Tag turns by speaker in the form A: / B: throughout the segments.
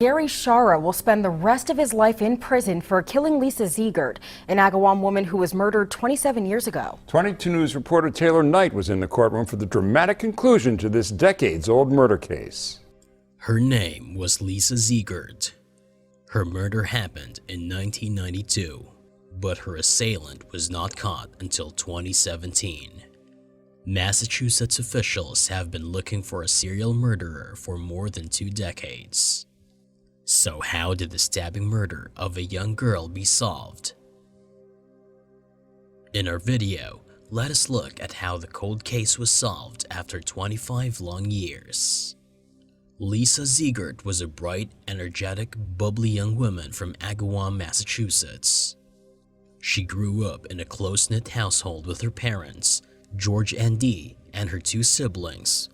A: Gary Schara will spend the rest of his life in prison for killing Liza Ziegert, an Agawam woman who was murdered 27 years ago.
B: 22 News reporter Taylor Knight was in the courtroom for the dramatic conclusion to this decades-old murder case.
C: Her name was Lisa Ziegert. Her murder happened in 1992, but her assailant was not caught until 2017. Massachusetts officials have been looking for a serial murderer for more than 2 decades. So how did the stabbing murder of a young girl be solved? In our video, let us look at how the cold case was solved after 25 long years. Lisa Ziegert was a bright, energetic, bubbly young woman from Agawam, Massachusetts. She grew up in a close-knit household with her parents, George and Dee, and her 2 siblings,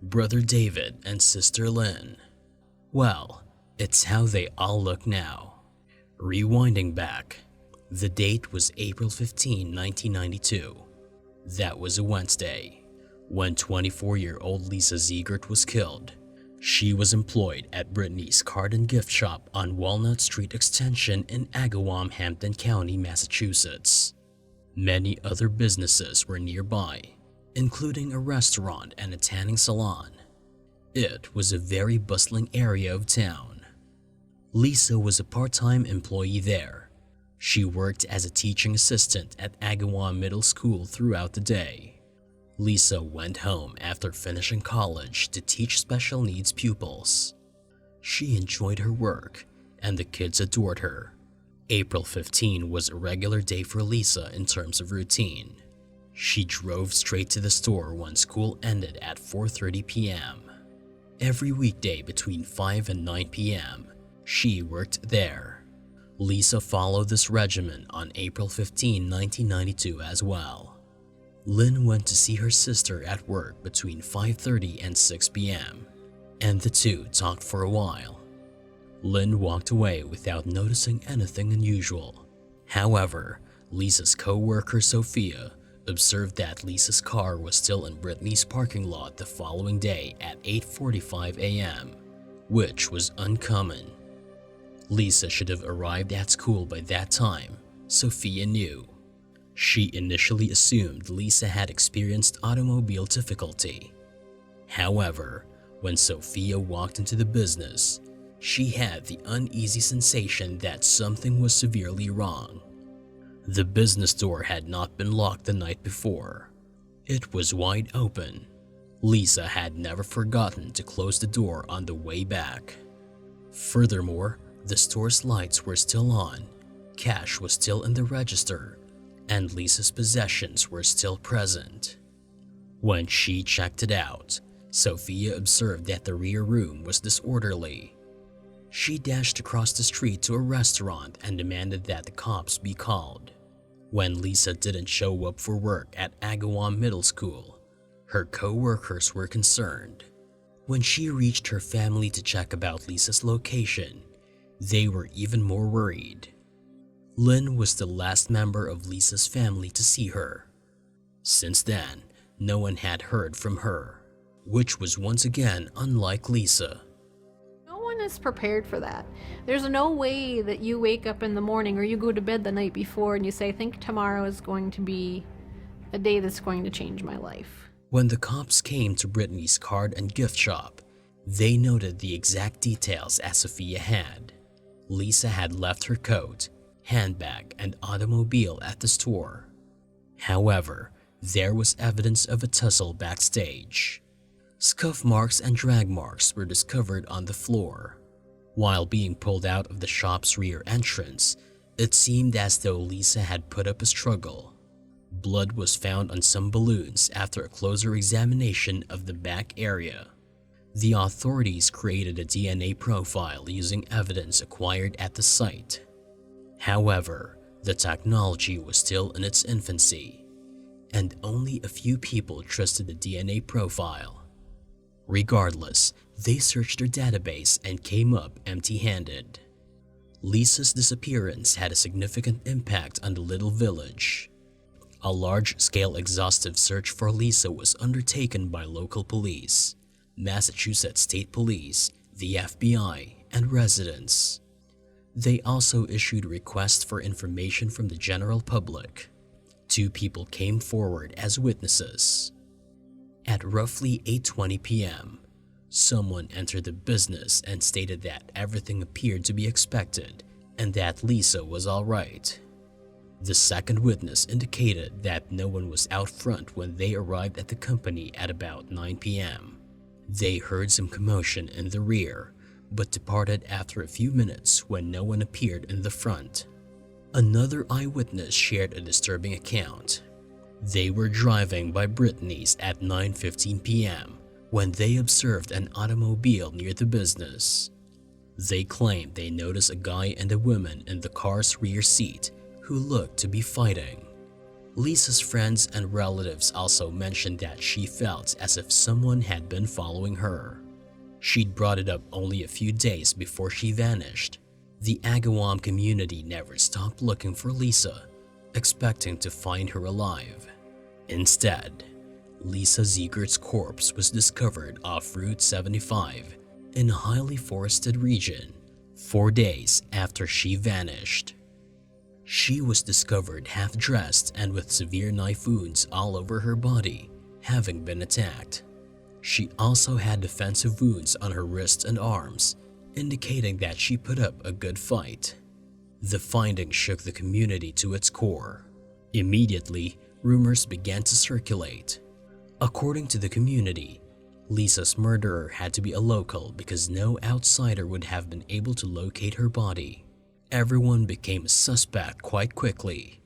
C: brother David and sister Lynn. Well, it's how they all look now. Rewinding back, the date was April 15, 1992. That was a Wednesday, when 24-year-old Liza Ziegert was killed. She was employed at Brittany's card and gift shop on Walnut Street Extension in Agawam, Hampton County, Massachusetts. Many other businesses were nearby, including a restaurant and a tanning salon. It was a very bustling area of town. Lisa was a part-time employee there. She worked as a teaching assistant at Agawam Middle School throughout the day. Lisa went home after finishing college to teach special needs pupils. She enjoyed her work, and the kids adored her. April 15 was a regular day for Lisa in terms of routine. She drove straight to the store when school ended at 4:30 p.m. Every weekday between 5 and 9 p.m., she worked there. Lisa followed this regimen on April 15, 1992 as well. Lynn went to see her sister at work between 5:30 and 6 p.m., and the two talked for a while. Lynn walked away without noticing anything unusual. However, Lisa's co-worker Sophia observed that Lisa's car was still in Brittany's parking lot the following day at 8:45 a.m., which was uncommon. Lisa should have arrived at school by that time, Sophia knew. She initially assumed Lisa had experienced automobile difficulty. However, when Sophia walked into the business, she had the uneasy sensation that something was severely wrong. The business door had not been locked the night before. It was wide open. Lisa had never forgotten to close the door on the way back. Furthermore, the store's lights were still on, cash was still in the register, and Lisa's possessions were still present. When she checked it out, Sophia observed that the rear room was disorderly. She dashed across the street to a restaurant and demanded that the cops be called. When Lisa didn't show up for work at Agawam Middle School, her co-workers were concerned. When she reached her family to check about Lisa's location, they were even more worried. Lynn was the last member of Lisa's family to see her. Since then, no one had heard from her, which was once again unlike Lisa.
D: No one is prepared for that. There's no way that you wake up in the morning or you go to bed the night before and you say, I think tomorrow is going to be a day that's going to change my life.
C: When the cops came to Brittany's card and gift shop, they noted the exact details as Sophia had. Lisa had left her coat, handbag, and automobile at the store. However, there was evidence of a tussle backstage. Scuff marks and drag marks were discovered on the floor. While being pulled out of the shop's rear entrance, it seemed as though Lisa had put up a struggle. Blood was found on some balloons after a closer examination of the back area. The authorities created a DNA profile using evidence acquired at the site. However, the technology was still in its infancy, and only a few people trusted the DNA profile. Regardless, they searched their database and came up empty-handed. Lisa's disappearance had a significant impact on the little village. A large-scale exhaustive search for Lisa was undertaken by local police, Massachusetts State Police, the FBI, and residents. They also issued requests for information from the general public. 2 people came forward as witnesses. At roughly 8:20 p.m., someone entered the business and stated that everything appeared to be expected and that Lisa was all right. The second witness indicated that no one was out front when they arrived at the company at about 9 p.m. They heard some commotion in the rear, but departed after a few minutes when no one appeared in the front. Another eyewitness shared a disturbing account. They were driving by Brittany's at 9:15 p.m. when they observed an automobile near the business. They claimed they noticed a guy and a woman in the car's rear seat who looked to be fighting. Lisa's friends and relatives also mentioned that she felt as if someone had been following her. She'd brought it up only a few days before she vanished. The Agawam community never stopped looking for Lisa, expecting to find her alive. Instead, Lisa Ziegert's corpse was discovered off Route 75 in a highly forested region 4 days after she vanished. She was discovered half-dressed and with severe knife wounds all over her body, having been attacked. She also had defensive wounds on her wrists and arms, indicating that she put up a good fight. The finding shook the community to its core. Immediately, rumors began to circulate. According to the community, Lisa's murderer had to be a local because no outsider would have been able to locate her body. Everyone became a suspect quite quickly.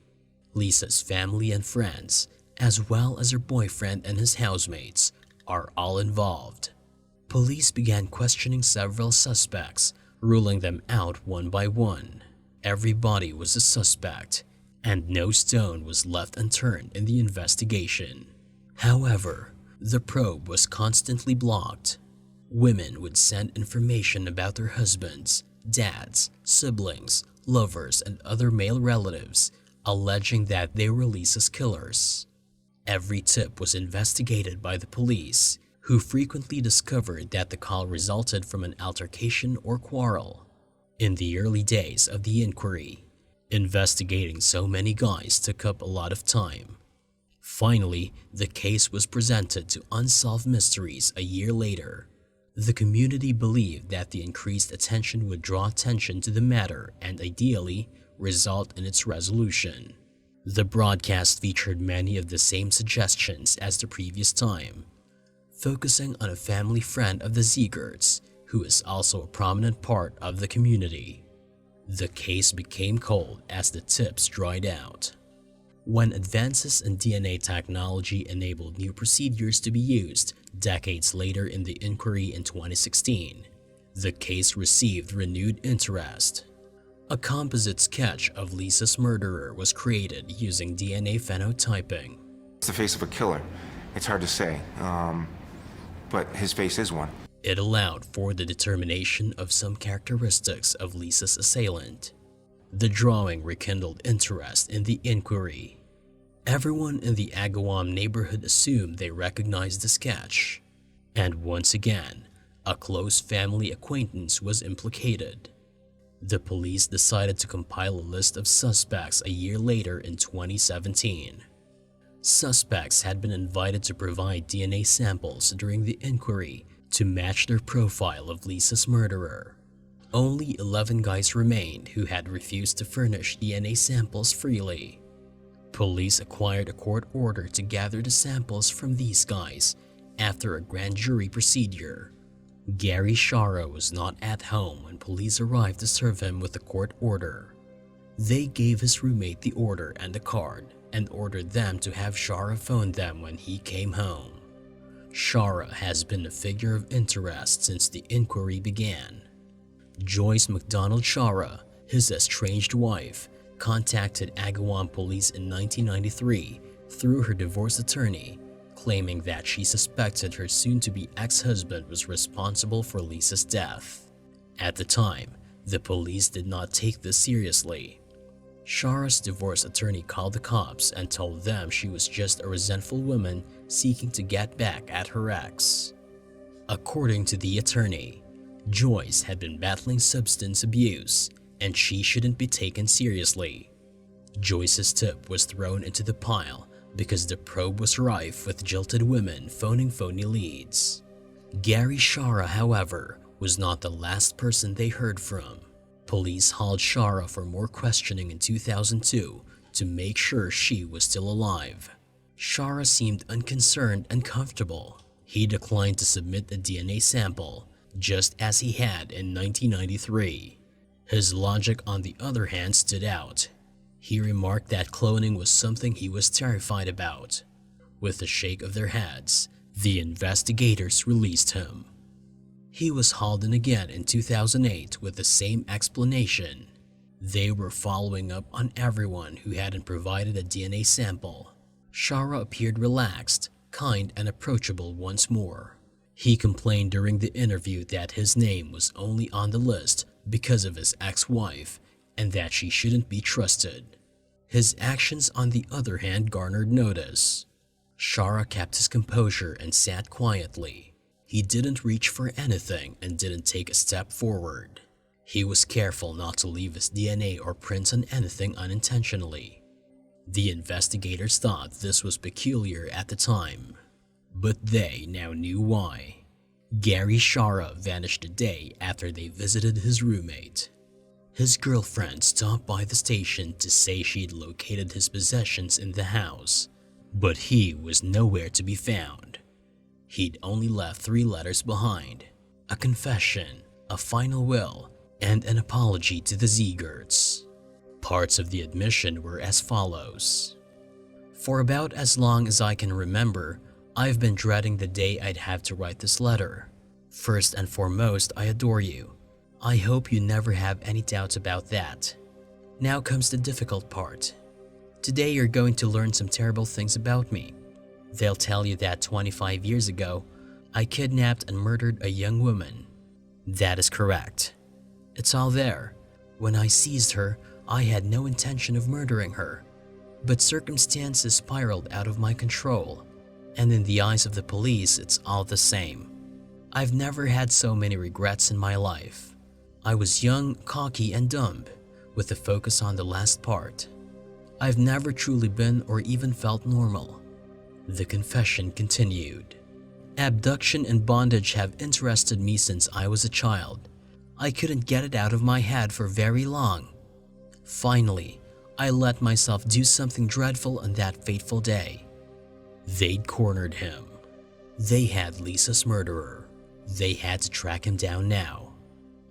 C: Lisa's family and friends, as well as her boyfriend and his housemates, are all involved. Police began questioning several suspects, ruling them out one by one. Everybody was a suspect, and no stone was left unturned in the investigation. However, the probe was constantly blocked. Women would send information about their husbands, dads, siblings, lovers, and other male relatives, alleging that they were Lisa's killers. Every tip was investigated by the police, who frequently discovered that the call resulted from an altercation or quarrel. In the early days of the inquiry, investigating so many guys took up a lot of time. Finally, the case was presented to Unsolved Mysteries a year later. The community believed that the increased attention would draw attention to the matter and ideally result in its resolution. The broadcast featured many of the same suggestions as the previous time, focusing on a family friend of the Ziegerts, who is also a prominent part of the community. The case became cold as the tips dried out. When advances in DNA technology enabled new procedures to be used decades later in the inquiry in 2016, the case received renewed interest. A composite sketch of Lisa's murderer was created using DNA phenotyping.
E: It's the face of a killer. It's hard to say, but his face is one.
C: It allowed for the determination of some characteristics of Lisa's assailant. The drawing rekindled interest in the inquiry. Everyone in the Agawam neighborhood assumed they recognized the sketch. And once again, a close family acquaintance was implicated. The police decided to compile a list of suspects a year later in 2017. Suspects had been invited to provide DNA samples during the inquiry to match their profile of Lisa's murderer. Only 11 guys remained who had refused to furnish DNA samples freely. Police acquired a court order to gather the samples from these guys after a grand jury procedure. Gary Schara was not at home when police arrived to serve him with the court order. They gave his roommate the order and a card and ordered them to have Schara phone them when he came home. Schara has been a figure of interest since the inquiry began. Joyce McDonald Schara, his estranged wife, contacted Agawam police in 1993 through her divorce attorney, claiming that she suspected her soon-to-be ex-husband was responsible for Lisa's death. At the time, the police did not take this seriously. Shara's divorce attorney called the cops and told them she was just a resentful woman seeking to get back at her ex. According to the attorney, Joyce had been battling substance abuse, and she shouldn't be taken seriously. Joyce's tip was thrown into the pile because the probe was rife with jilted women phoning phony leads. Gary Schara, however, was not the last person they heard from. Police hauled Schara for more questioning in 2002 to make sure she was still alive. Schara seemed unconcerned and comfortable. He declined to submit a DNA sample, just as he had in 1993. His logic, on the other hand, stood out. He remarked that cloning was something he was terrified about. With a shake of their heads, the investigators released him. He was hauled in again in 2008 with the same explanation. They were following up on everyone who hadn't provided a DNA sample. Schara appeared relaxed, kind, and approachable once more. He complained during the interview that his name was only on the list because of his ex-wife and that she shouldn't be trusted. His actions, on the other hand, garnered notice. Schara kept his composure and sat quietly. He didn't reach for anything and didn't take a step forward. He was careful not to leave his DNA or prints on anything unintentionally. The investigators thought this was peculiar at the time, but they now knew why. Gary Schara vanished a day after they visited his roommate. His girlfriend stopped by the station to say she'd located his possessions in the house, but he was nowhere to be found. He'd only left 3 letters behind: a confession, a final will, and an apology to the Ziegerts. Parts of the admission were as follows. For about as long as I can remember, I've been dreading the day I'd have to write this letter. First and foremost, I adore you. I hope you never have any doubts about that. Now comes the difficult part. Today you're going to learn some terrible things about me. They'll tell you that 25 years ago, I kidnapped and murdered a young woman. That is correct. It's all there. When I seized her, I had no intention of murdering her. But circumstances spiraled out of my control. And in the eyes of the police, it's all the same. I've never had so many regrets in my life. I was young, cocky, and dumb, with a focus on the last part. I've never truly been or even felt normal. The confession continued. Abduction and bondage have interested me since I was a child. I couldn't get it out of my head for very long. Finally, I let myself do something dreadful on that fateful day. They'd cornered him. They had Lisa's murderer. They had to track him down now.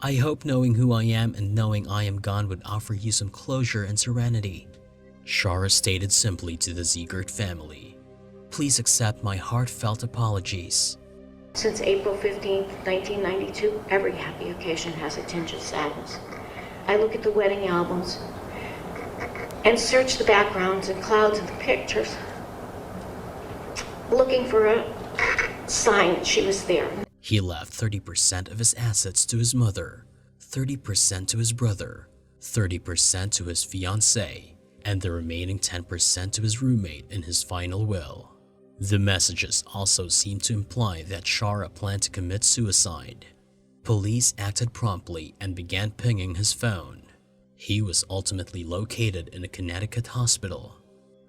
C: I hope knowing who I am and knowing I am gone would offer you some closure and serenity. Schara stated simply to the Ziegert family. Please accept my heartfelt apologies.
F: Since April 15, 1992, every happy occasion has a tinge of sadness. I look at the wedding albums and search the backgrounds and clouds of the pictures, looking for a sign that she was there.
C: He left 30% of his assets to his mother, 30% to his brother, 30% to his fiancée, and the remaining 10% to his roommate in his final will. The messages also seemed to imply that Schara planned to commit suicide. Police acted promptly and began pinging his phone. He was ultimately located in a Connecticut hospital.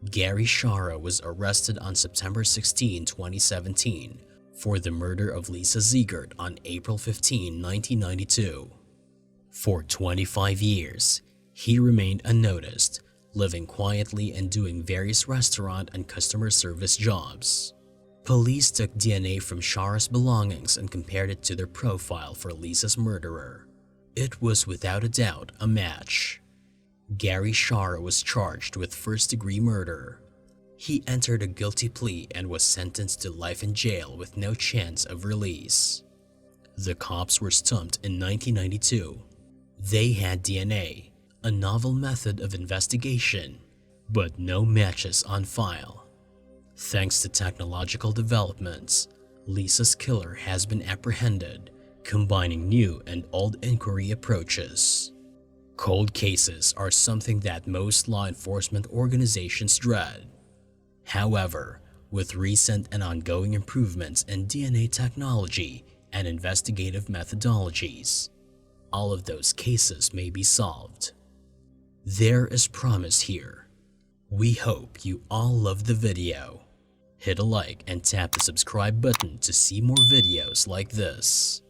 C: Gary Schara was arrested on September 16, 2017, for the murder of Lisa Ziegert on April 15, 1992. For 25 years, he remained unnoticed, living quietly and doing various restaurant and customer service jobs. Police took DNA from Schara's belongings and compared it to their profile for Lisa's murderer. It was without a doubt a match. Gary Schara was charged with first-degree murder. He entered a guilty plea and was sentenced to life in jail with no chance of release. The cops were stumped in 1992. They had DNA, a novel method of investigation, but no matches on file. Thanks to technological developments, Lisa's killer has been apprehended, combining new and old inquiry approaches. Cold cases are something that most law enforcement organizations dread. However, with recent and ongoing improvements in DNA technology, and investigative methodologies. All of those cases may be solved. There is promise here. We hope you all loved the video. Hit a like and tap the subscribe button to see more videos like this.